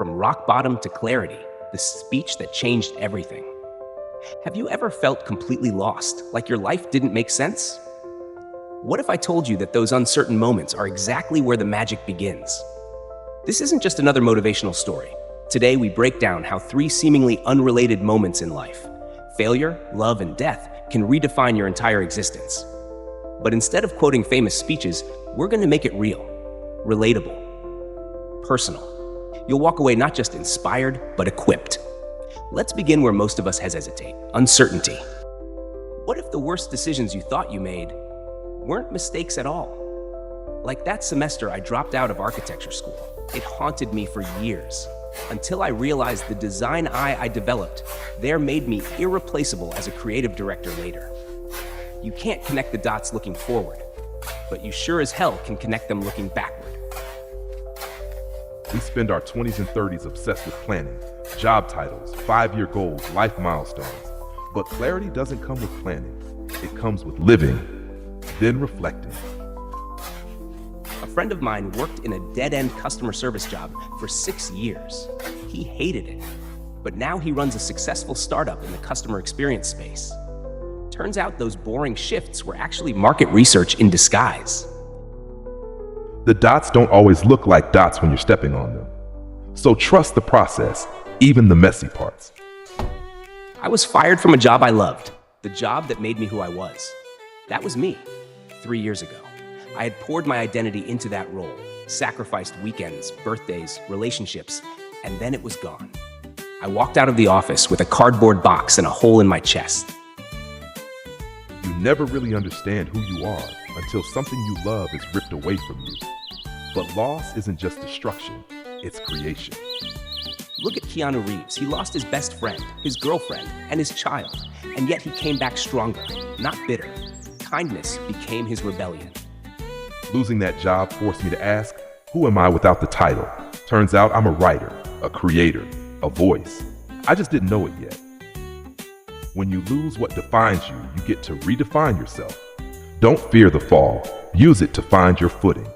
From rock bottom to clarity, the speech that changed everything. Have you ever felt completely lost, like your life didn't make sense? What if I told you that those uncertain moments are exactly where the magic begins? This isn't just another motivational story. Today, we break down how three seemingly unrelated moments in life, failure, love, and death, can redefine your entire existence. But instead of quoting famous speeches, we're going to make it real, relatable, personal. You'll walk away not just inspired, but equipped. Let's begin where most of us hesitate: uncertainty. What if the worst decisions you thought you made weren't mistakes at all? Like that semester I dropped out of architecture school. It haunted me for years, until I realized the design eye I developed there made me irreplaceable as a creative director later. You can't connect the dots looking forward, but you sure as hell can connect them looking backward. We spend our 20s and 30s obsessed with planning, job titles, 5-year goals, life milestones. But clarity doesn't come with planning. It comes with living, then reflecting. A friend of mine worked in a dead-end customer service job for 6 years. He hated it, but now he runs a successful startup in the customer experience space. Turns out those boring shifts were actually market research in disguise. The dots don't always look like dots when you're stepping on them. So trust the process, even the messy parts. I was fired from a job I loved, the job that made me who I was. That was me, 3 years ago. I had poured my identity into that role, sacrificed weekends, birthdays, relationships, and then it was gone. I walked out of the office with a cardboard box and a hole in my chest. You never really understand who you are until something you love is ripped away from you. But loss isn't just destruction, it's creation. Look at Keanu Reeves. He lost his best friend, his girlfriend, and his child, and yet he came back stronger, not bitter. Kindness became his rebellion. Losing that job forced me to ask, who am I without the title? Turns out I'm a writer, a creator, a voice. I just didn't know it yet. When you lose what defines you, you get to redefine yourself. Don't fear the fall. Use it to find your footing.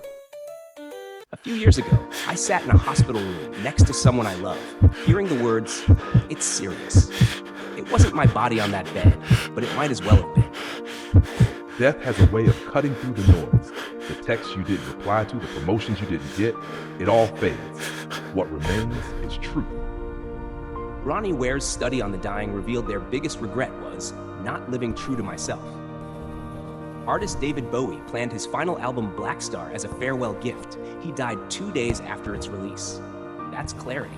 A few years ago, I sat in a hospital room next to someone I love, hearing the words, "It's serious." It wasn't my body on that bed, but it might as well have been. Death has a way of cutting through the noise. The texts you didn't reply to, the promotions you didn't get, it all fades. What remains is truth. Ronnie Ware's study on the dying revealed their biggest regret was not living true to myself. Artist David Bowie planned his final album Black Star as a farewell gift. He died 2 days after its release. That's clarity.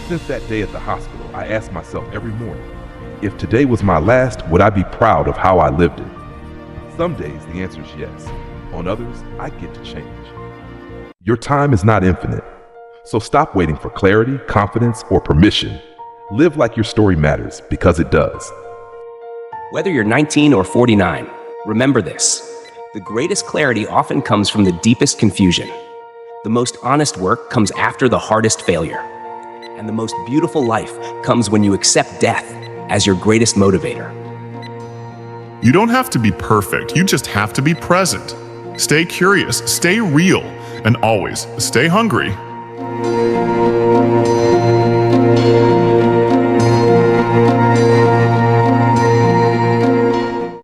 Since that day at the hospital, I ask myself every morning, if today was my last, would I be proud of how I lived it? Some days the answer is yes. On others, I get to change. Your time is not infinite. So stop waiting for clarity, confidence, or permission. Live like your story matters, because it does. Whether you're 19 or 49, remember this: the greatest clarity often comes from the deepest confusion. The most honest work comes after the hardest failure. And the most beautiful life comes when you accept death as your greatest motivator. You don't have to be perfect, you just have to be present. Stay curious, stay real, and always stay hungry.